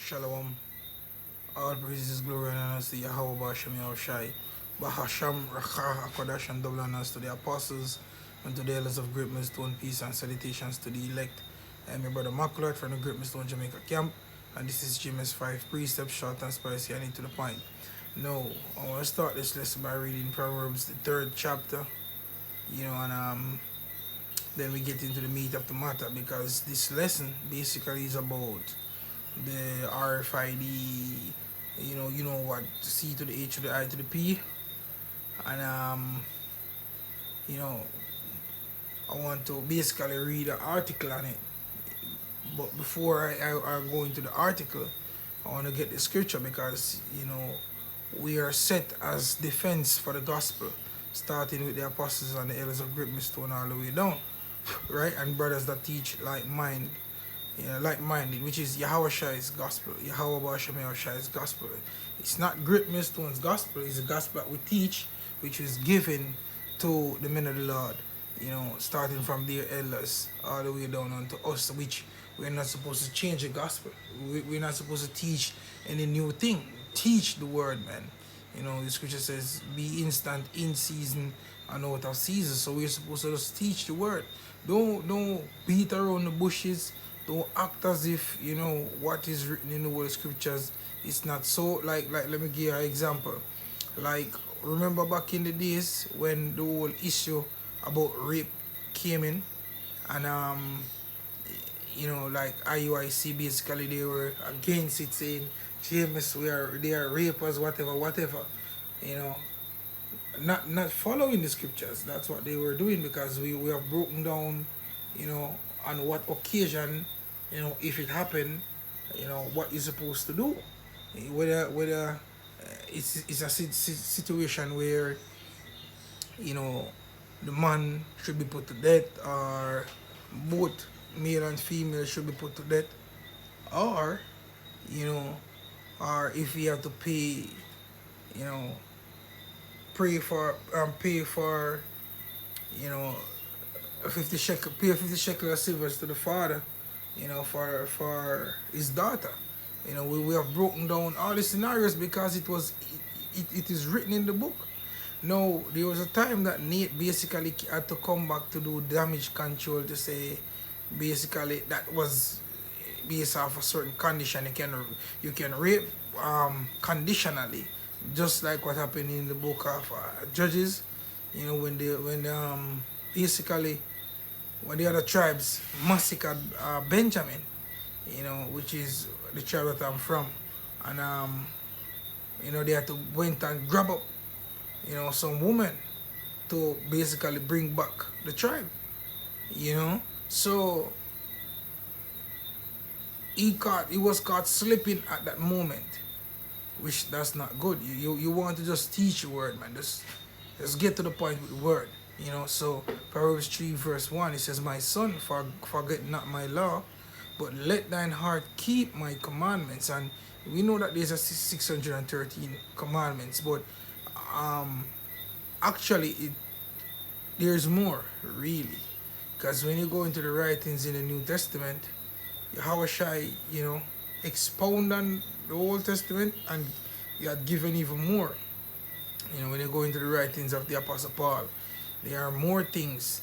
Shalom. All praises, glory, and honor to Yahweh Bashem Yahushai. Bahasham, Racha, Akodash, and double honors to the apostles and to the elders of Great Millstone, peace and salutations to the elect. I'm your brother Maculate from the Great Millstone Jamaica camp, and this is GMS 5 precepts, short and spicy, and to the point. Now, I want to start this lesson by reading Proverbs, the third chapter, and then we get into the meat of the matter because this lesson basically is about the RFID, you know what, C to the H to the I to the P, and you know, I want to basically read an article on it. But before I go into the article, I want to get the scripture because we are set as defense for the gospel, starting with the apostles and the elders of Great Millstone all the way down, right? And brothers that teach like-minded, which is Yahushai's gospel, Yahweh Bashem Yahushai's gospel. It's not Great Millstone's gospel, it's the gospel that we teach, which is given to the men of the Lord, starting from their elders all the way down onto us, which we're not supposed to change the gospel. We're not supposed to teach any new thing. Teach the word, man. The scripture says, be instant in season and out of season. So we're supposed to just teach the word. Don't beat around the bushes. Don't act as if what is written in the word scriptures. It's not so. Like let me give you an example. Like, remember back in the days when the whole issue about rape came in, and like IUIC, basically they were against it, saying James, they are rapers, whatever. Not following the scriptures. That's what they were doing, because we have broken down, on what occasion, if it happened, what you're supposed to do. Whether it's a situation where the man should be put to death, or both male and female should be put to death, or or if you have to pay, pay for 50 shekel, pay 50 shekel of silver to the father, for his daughter. We have broken down all the scenarios because it is written in the book. Now, there was a time that Nate basically had to come back to do damage control, to say basically that was based off a certain condition. You can rape conditionally, just like what happened in the book of Judges. Basically when the other tribes massacred Benjamin, which is the tribe that I'm from, and they had to went and grab up some woman to basically bring back the tribe. So he was caught slipping at that moment, which that's not good. You want to just teach the word, man. Just get to the point with the word. So Proverbs 3 verse 1, it says, my son, forget not my law, but let thine heart keep my commandments. And we know that there's a 613 commandments, but actually there's more, really. Because when you go into the writings in the New Testament, Yahushai, expound on the Old Testament, and you had given even more. When you go into the writings of the Apostle Paul, there are more things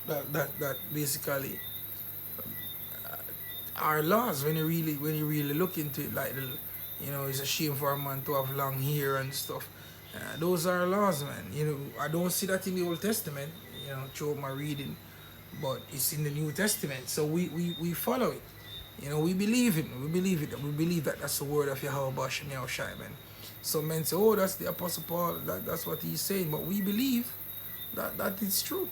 that basically are laws. When you really look into it, like it's a shame for a man to have long hair and stuff. Those are laws, man. I don't see that in the Old Testament, through my reading, but it's in the New Testament. So we follow it. We believe it. We believe that that's the word of Yahweh Bashem Yahushai, man. Some men say, oh, that's the Apostle Paul, that's what he's saying. But we believe that is true.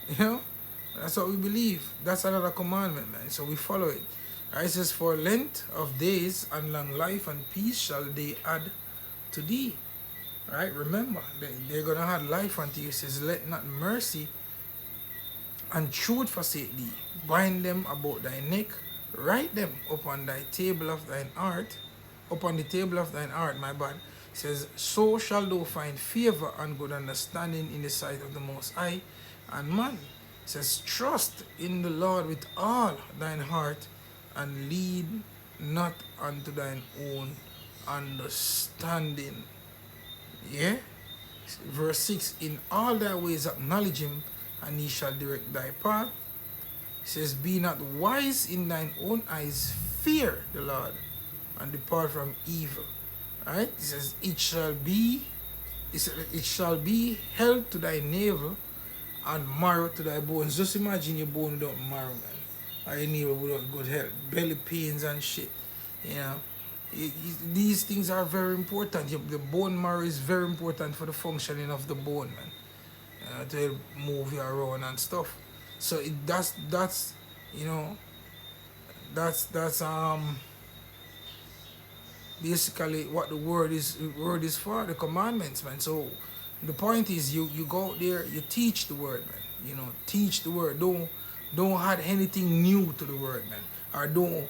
That's what we believe. That's another commandment, man. So we follow it. It says, for length of days and long life and peace shall they add to thee. Right? Remember, they're going to add life unto you. It says, let not mercy and truth forsake thee. Bind them about thy neck. Write them upon thy table of thine heart. Upon the table of thine heart, my bad. It says, so shall thou find favor and good understanding in the sight of the Most High and man. It says, trust in the Lord with all thine heart, and lead not unto thine own understanding. Yeah? Verse 6, in all thy ways acknowledge him, and he shall direct thy path. It says, be not wise in thine own eyes, fear the Lord, and depart from evil. Alright? It says, it shall be held to thy navel and marrow to thy bones. Just imagine your bone without marrow, man. Or your navel without good health. Belly pains and shit. You know. These things are very important. The bone marrow is very important for the functioning of the bone, man. To move you around and stuff. So that's you know that's basically what the word is for, the commandments, man. So the point is you go out there, you teach the word, man. Teach the word. Don't add anything new to the word, man. Or don't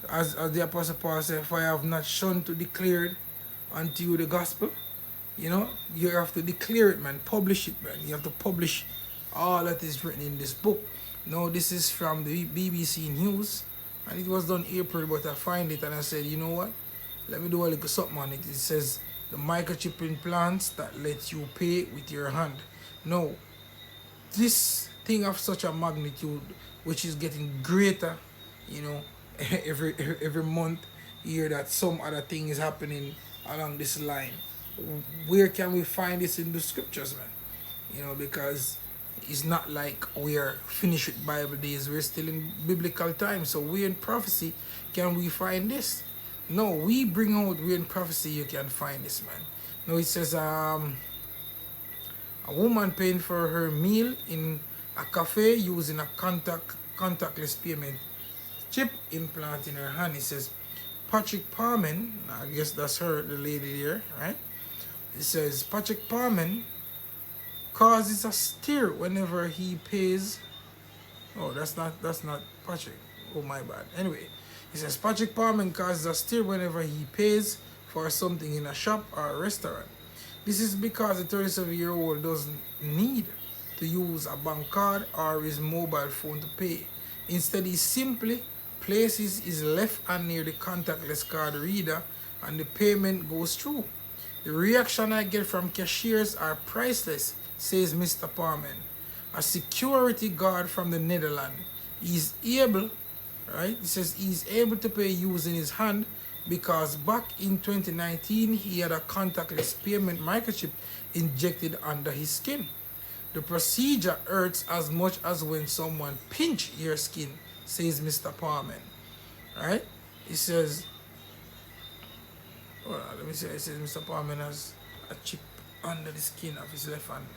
as the apostle Paul said, for I have not shunned to declare unto you the gospel. You have to declare it, man. Publish it, man. You have to publish all that is written in this book. Now, this is from the BBC News, and it was done April, but I find it and I said, you know what? Let me do a little something on it. It says the microchip implants that let you pay with your hand. Now, this thing of such a magnitude, which is getting greater, you know, every month, you hear that some other thing is happening along this line. Where can we find this in the scriptures, man? Because it's not like we're finished with Bible days. We're still in biblical times. So where in prophecy can we find this? No, we bring out where in prophecy you can find this, man. No, it says a woman paying for her meal in a cafe using a contactless payment chip implant in her hand. It says Patrick Parman, I guess that's her, the lady there, right? It says Patrick Parman causes a stir whenever he pays. Oh, that's not Patrick. Oh, my bad. Anyway, it says Patrick Parman causes a stir whenever he pays for something in a shop or a restaurant. This is because the 37-year-old doesn't need to use a bank card or his mobile phone to pay. Instead, he simply places his left hand near the contactless card reader and the payment goes through. The reaction I get from cashiers are priceless, says Mr. Parman, a security guard from the Netherlands. He's able to pay using his hand because back in 2019 he had a contactless payment microchip injected under his skin. The procedure hurts as much as when someone pinch your skin, says Mr. Parman. Right? He says, let me see. It says Mr. Parman has a chip under the skin of his left hand.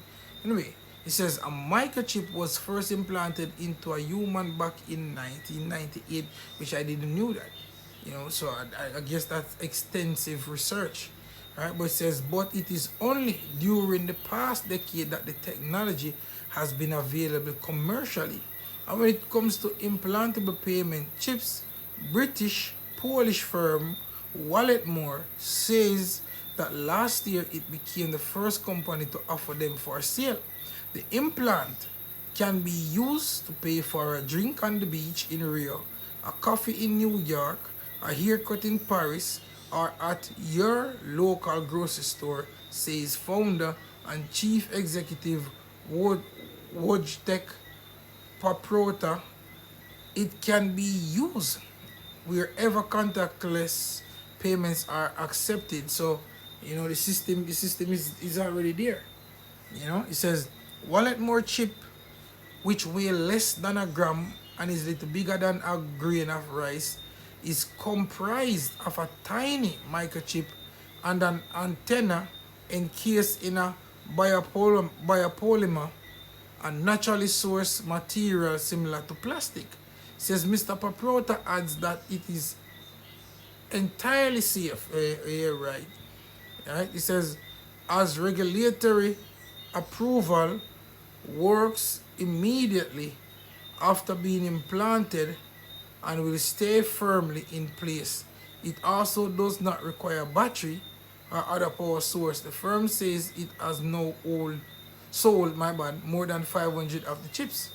Anyway, it says a microchip was first implanted into a human back in 1998, which I didn't know that. So I guess that's extensive research, right? But it says, but it is only during the past decade that the technology has been available commercially. And when it comes to implantable payment chips, Polish firm Walletmore says that last year it became the first company to offer them for sale. The implant can be used to pay for a drink on the beach in Rio, a coffee in New York, a haircut in Paris, or at your local grocery store, says founder and chief executive Wojtek Paprota. It can be used wherever contactless payments are accepted. So, the system is already there. It says Walletmore chip, which weigh less than a gram and is little bigger than a grain of rice, is comprised of a tiny microchip and an antenna encased in a biopolymer, a naturally sourced material similar to plastic. Says Mr. Paprota adds that it is entirely safe. Right. It says as regulatory approval works immediately after being implanted and will stay firmly in place. It also does not require battery or other power source. The firm says it has now sold more than 500 of the chips.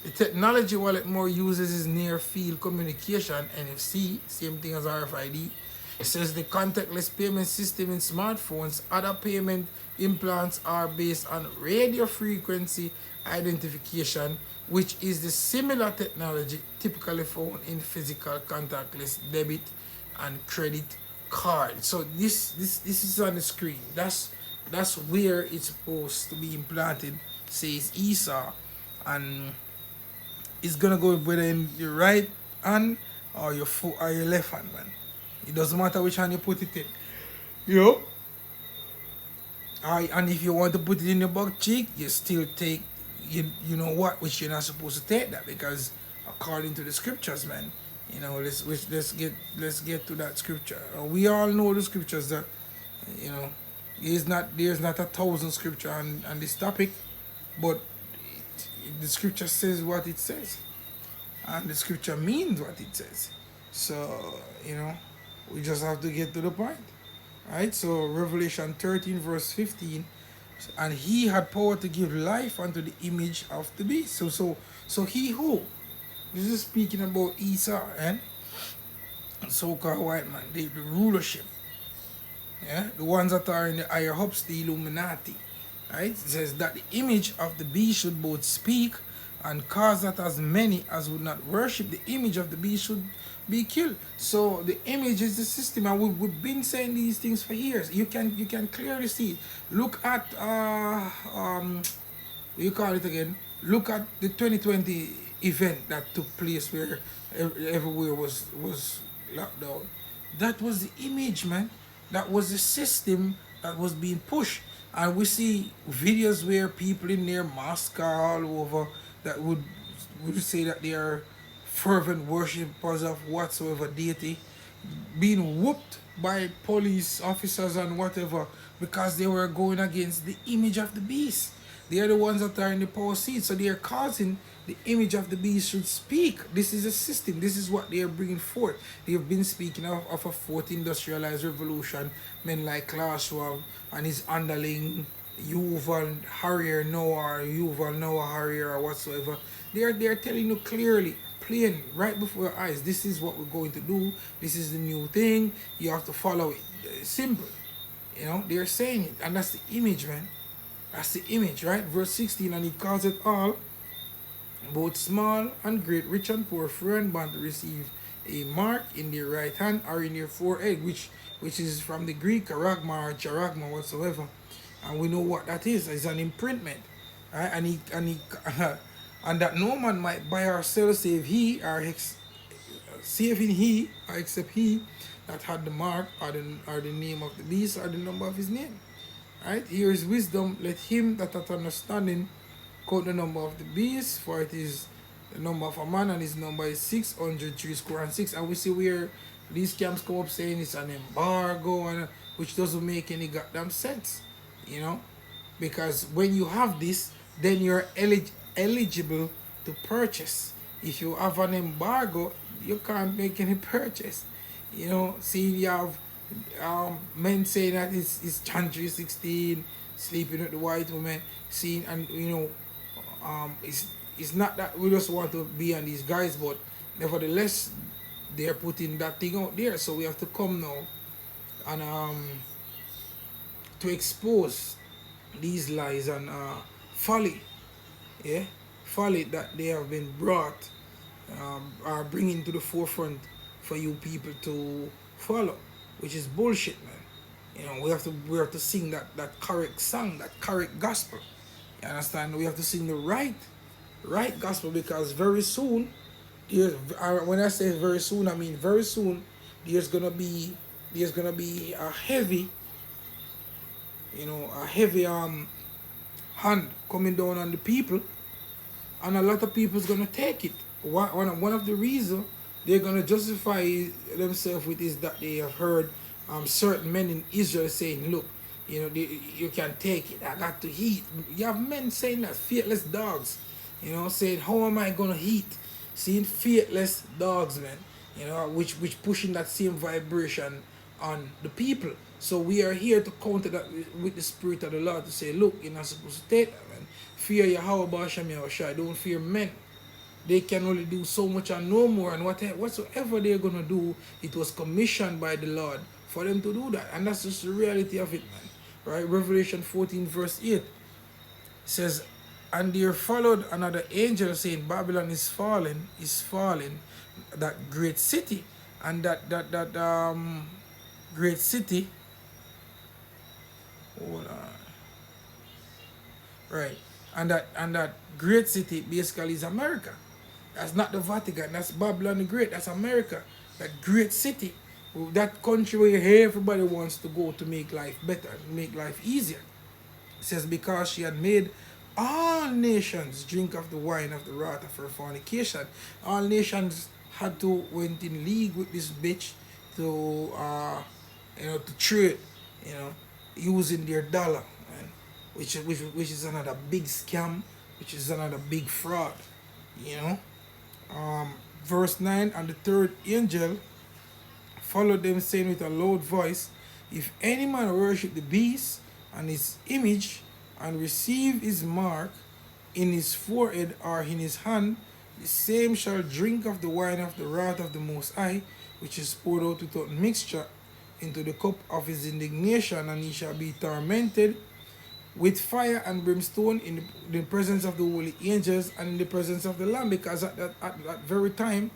The technology wallet more uses is near field communication, NFC, same thing as RFID. It says the contactless payment system in smartphones, other payment implants are based on radio frequency identification, which is the similar technology typically found in physical contactless debit and credit card. So this is on the screen. That's where it's supposed to be implanted. Says ESA, and it's gonna go whether in your right hand or your foot or your left hand, man. It doesn't matter which hand you put it in. You know? And if you want to put it in your butt cheek, you still take you know what, which you're not supposed to take that, because according to the scriptures, man. You know, let's get to that scripture. We all know the scriptures that, you know, there's not 1,000 scripture on this topic, but the scripture says what it says, and the scripture means what it says. So, you know, we just have to get to the point. Right? So Revelation 13 verse 15, and he had power to give life unto the image of the beast. So he who, this is speaking about Esau and so-called white man, the rulership. Yeah, the ones that are in the higher ups, the Illuminati. Right? It says that the image of the beast should both speak and cause that as many as would not worship the image of the beast should be killed. So the image is the system, and we've been saying these things for years. You can clearly see it. Look at what you call it again. Look at the 2020 event that took place where everywhere was locked down. That was the image, man. That was the system that was being pushed. And we see videos where people in their mosque all over that would say that they are fervent worshippers of whatsoever deity, being whooped by police officers and whatever, because they were going against the image of the beast. They are the ones that are in the power seat, so they are causing the image of the beast should speak. This is a system. This is what they are bringing forth. They have been speaking of a fourth industrialized revolution. Men like Klaus Schwab and his underling Yuval Harrier Noah, or Yuval Noah Harrier, or whatsoever. They are telling you clearly, plain, right before your eyes. This is what we're going to do. This is the new thing. You have to follow it. Simple. You know, they're saying it, and that's the image, man. That's the image, right? Verse 16, and he calls it all, both small and great, rich and poor, free and bond, to receive a mark in their right hand or in their forehead, which is from the Greek charagma or charagma whatsoever. And we know what that is. It's an imprintment. Right? And that no man might buy or sell save he or saving he or except he that had the mark or the name of the beast or the number of his name. Right? Here is wisdom. Let him that hath understanding count the number of the beast, for it is the number of a man, and his number is 603 score and 6. And we see where these camps come up saying it's an embargo, and which doesn't make any goddamn sense, you know, because when you have this, then you're eligible to purchase. If you have an embargo, you can't make any purchase. You know, see, you have men saying that it's John 3:16, sleeping with the white woman, seeing, and you know, it's not that we just want to be on these guys, but nevertheless, they're putting that thing out there. So we have to come now and to expose these lies and folly, yeah, folly that they have been brought, are bringing to the forefront for you people to follow, which is bullshit, man. You know, we have to sing that correct song, that correct gospel. You understand? We have to sing the right gospel, because very soon, when I say very soon, I mean very soon, there's gonna be a heavy, you know, a heavy hand coming down on the people, and a lot of people's gonna take it. One of the reasons they're gonna justify themselves with is that they have heard certain men in Israel saying, look, you know, you can take it, I got to eat. You have men saying that, faithless dogs, you know, saying, how am I gonna eat? Seeing faithless dogs, man, you know, which pushing that same vibration on the people. So we are here to counter that with the spirit of the Lord, to say, look, you're not supposed to take that, man. Fear Yahweh Ba'ashem Yahushai, don't fear men. they can only do so much and no more. And whatsoever they're gonna do, it was commissioned by the Lord for them to do that. And that's just the reality of it, man. Right? Revelation 14, verse 8 says, and there followed another angel saying, Babylon is fallen, that great city. And that great city, hold on. Right. And that great city basically is America. That's not the Vatican. That's Babylon the Great. That's America. That great city. That country where everybody wants to go to make life better, make life easier. It says, because she had made all nations drink of the wine of the wrath of her fornication. All nations had to went in league with this bitch to to trade, you know, using their dollar, man. Which is another big scam, which is another big fraud, you know. Verse 9, and the third angel followed them, saying with a loud voice, if any man worship the beast and his image, and receive his mark in his forehead or in his hand, the same shall drink of the wine of the wrath of the Most High, which is poured out without mixture into the cup of his indignation, and he shall be tormented with fire and brimstone in the presence of the holy angels and in the presence of the Lamb. Because at that very time,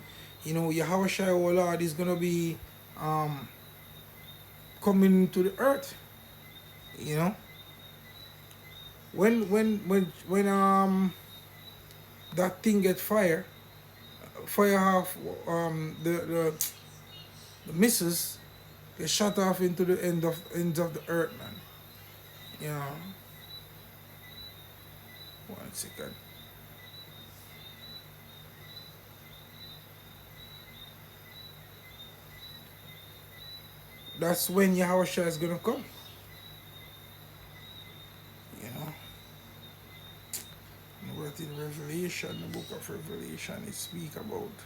you know, Yahweh Shai, our Lord, is going to be coming to the earth, you know. When that thing get fire off, the missiles get shot off into the ends of the earth, man. You know. 1 second. That's when Yahushua is gonna come. You know. What in Revelation, the book of Revelation, it speak about.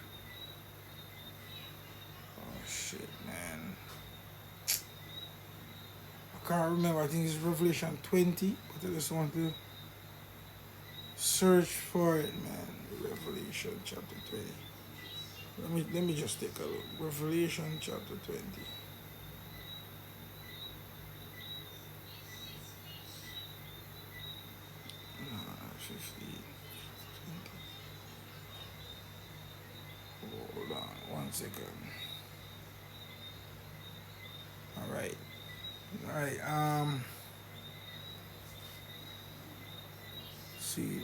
Oh shit, man. I can't remember. I think it's Revelation 20, but I just want to search for it, man. Revelation chapter 20. Let me just take a look. Revelation chapter 20. 15. 20. Hold on 1 second. Alright. See,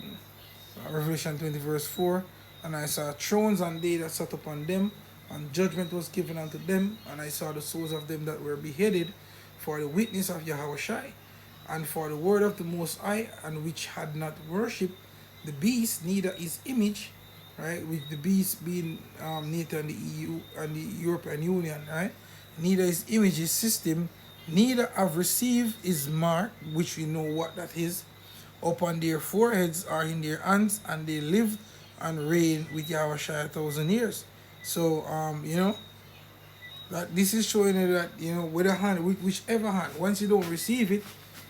Revelation 20 verse 4, and I saw thrones and they that sat upon them, and judgment was given unto them, and I saw the souls of them that were beheaded for the witness of Yahweh Shai, and for the word of the Most High, and which had not worshipped the beast, neither his image, right, with the beast being NATO and the EU and the European Union, right, neither his image, his system, neither have received his mark, which we know what that is, upon their foreheads or in their hands, and they lived and reigned with Yahweh Shai 1,000 years. So, you know, that this is showing you that, you know, with a hand, with whichever hand, once you don't receive it,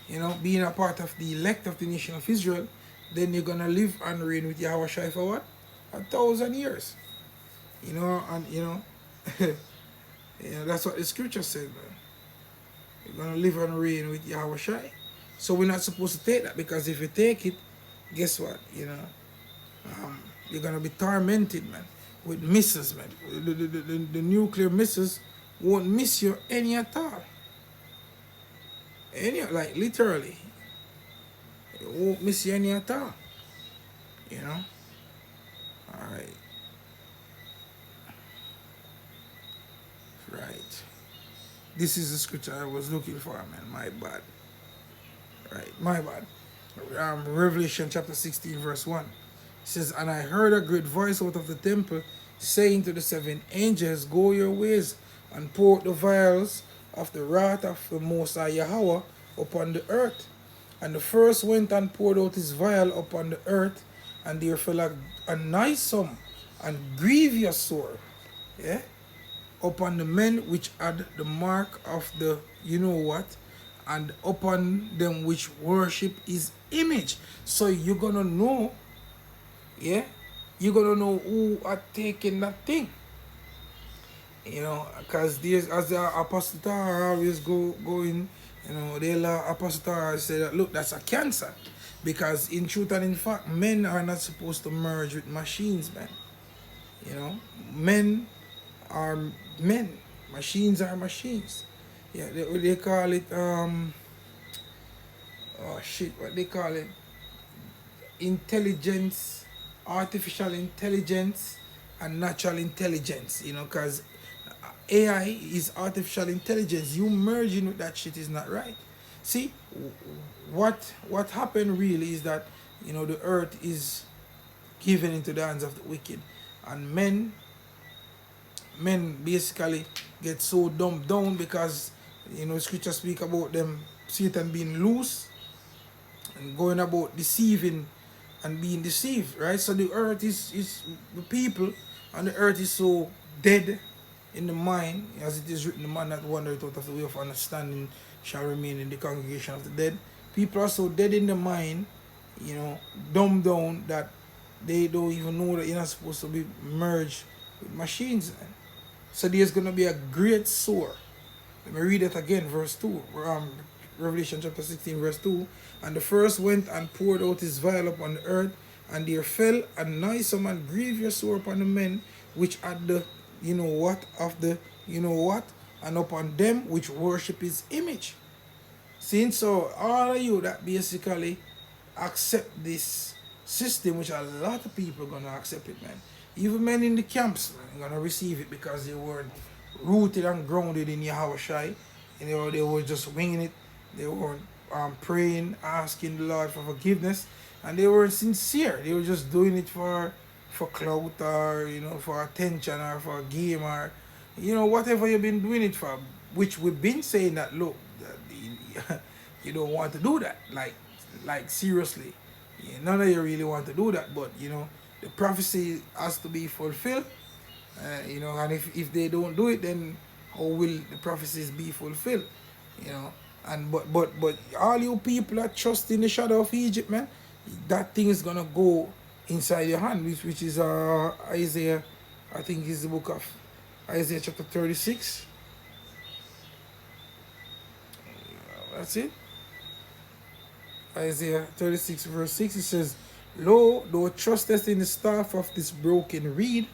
you know, being a part of the elect of the nation of Israel, then you're gonna live and reign with Yahweh Shai for what? 1,000 years. You know, and you know, you know, that's what the scripture says, man. You're gonna live and reign with Yahweh Shai. So we're not supposed to take that, because if you take it, guess what? You know, you're gonna be tormented, man, with missiles, man. The nuclear missiles won't miss you any at all. Any, like literally, it won't miss you any at all. You know. All right. Right. This is the scripture I was looking for, man. My bad. Right, my bad. Revelation chapter 16, verse 1. It says, and I heard a great voice out of the temple, saying to the seven angels, go your ways, and pour out the vials of the wrath of the Most High Yahweh upon the earth. And the first went and poured out his vial upon the earth, and there fell a noisome and grievous sword, yeah, upon the men which had the mark of the you know what, and upon them which worship his image. So you're gonna know, yeah, you're gonna know who are taking that thing. Because there's as the apostle always going, they'll apostle say that look, that's a cancer. Because in truth and in fact, men are not supposed to merge with machines, man. You know, men are men, machines are machines. Yeah, they call it oh shit, what they call it? Intelligence, artificial intelligence, and natural intelligence. Because AI is artificial intelligence. You merging with that shit is not right. See, what happened really is that the earth is given into the hands of the wicked, and men basically get so dumbed down because scripture speak about them Satan being loose and going about deceiving and being deceived, right? So the earth is the people, and the earth is so dead in the mind, as it is written, the man that wandereth out of the way of understanding shall remain in the congregation of the dead. People are so dead in the mind, dumbed down, that they don't even know that you're not supposed to be merged with machines. So there's going to be a great sore. Let me read it again, verse 2. Revelation chapter 16, verse 2. And the first went and poured out his vial upon the earth, and there fell a noisome and grievous sore upon the men which had the what of the what, and upon them which worship his image. Since so all of you that basically accept this system, which a lot of people are gonna accept it, man. Even men in the camps, man, are gonna receive it because they weren't rooted and grounded in Yahweh Shai. They were just winging it. They weren't praying, asking the Lord for forgiveness, and they weren't sincere. They were just doing it for clout, or for attention, or for a game, or whatever you've been doing it for. Which we've been saying that, look, you don't want to do that. Like seriously, none of you really want to do that. But the prophecy has to be fulfilled. And if they don't do it, then how will the prophecies be fulfilled? And but all you people that trust in the shadow of Egypt, man, that thing is gonna go inside your hand, which is Isaiah, I think is the book of Isaiah chapter 36. That's it. Isaiah 36 verse 6, it says, Lo, thou trustest in the staff of this broken reed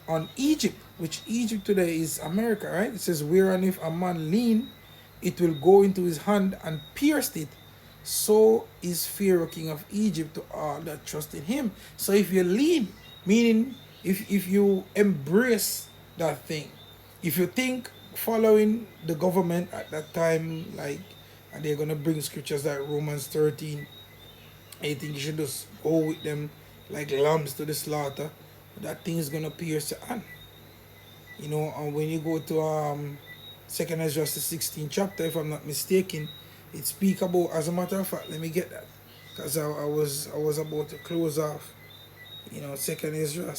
on Egypt, which Egypt today is America, right? It says, whereon if a man lean, it will go into his hand and pierce it. So is Pharaoh king of Egypt to all that trust in him. So if you lean, meaning if you embrace that thing, if you think following the government at that time, and they're gonna bring scriptures like Romans 13, I think you should just go with them like lambs to the slaughter. That thing is gonna pierce your hand. And when you go to Second Ezra, the 16th chapter, if I'm not mistaken, it speak about, as a matter of fact, let me get that, because I was about to close off, Second Ezra,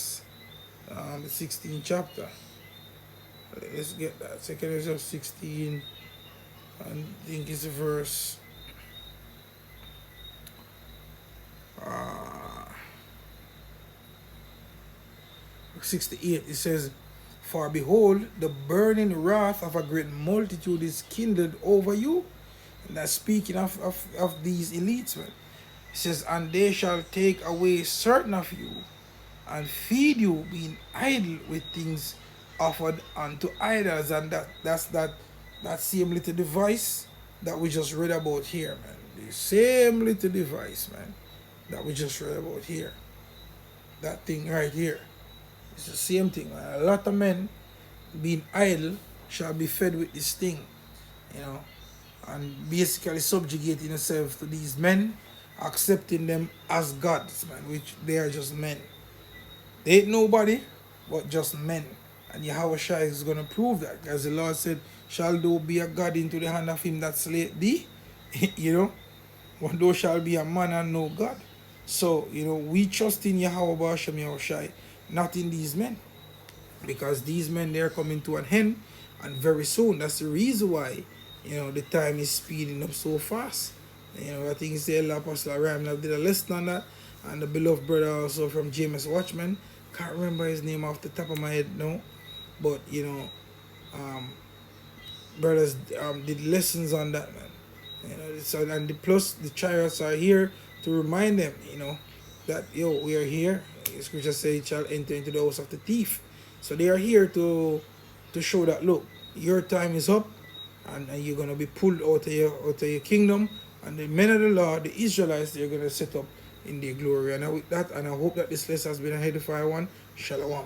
the 16th chapter. Let's get that. Second Ezra 16, I think it's verse 68. It says, for behold, the burning wrath of a great multitude is kindled over you. And that's speaking of these elites, man. It says, and they shall take away certain of you and feed you, being idle with things offered unto idols. And that's that same little device that we just read about here, man. The same little device, man, that we just read about here. That thing right here. It's the same thing, man. A lot of men being idle shall be fed with this thing, and basically subjugating themselves to these men, accepting them as gods, man, which they are just men. They ain't nobody but just men. And Yahweh Shai is going to prove that. As the Lord said, shall thou be a god into the hand of him that slayeth thee? When thou shalt be a man and no God. So, we trust in Yahweh Ba'ashem Yahweh Shai, not in these men. Because these men, they're coming to an end, and very soon. That's the reason why, the time is speeding up so fast. I think it's the Apostle Abraham that did a lesson on that. and the beloved brother also from James Watchman. Can't remember his name off the top of my head now, but um, brothers did lessons on that, man. So and plus the chariots are here to remind them, that we are here. Scripture says, "It shall enter into the house of the thief." So they are here to show that, look, your time is up, and you're gonna be pulled out of your kingdom, and the men of the Lord, the Israelites, they're gonna set up in their glory. And with that, and I hope that this lesson has been an edifying one. Shalom.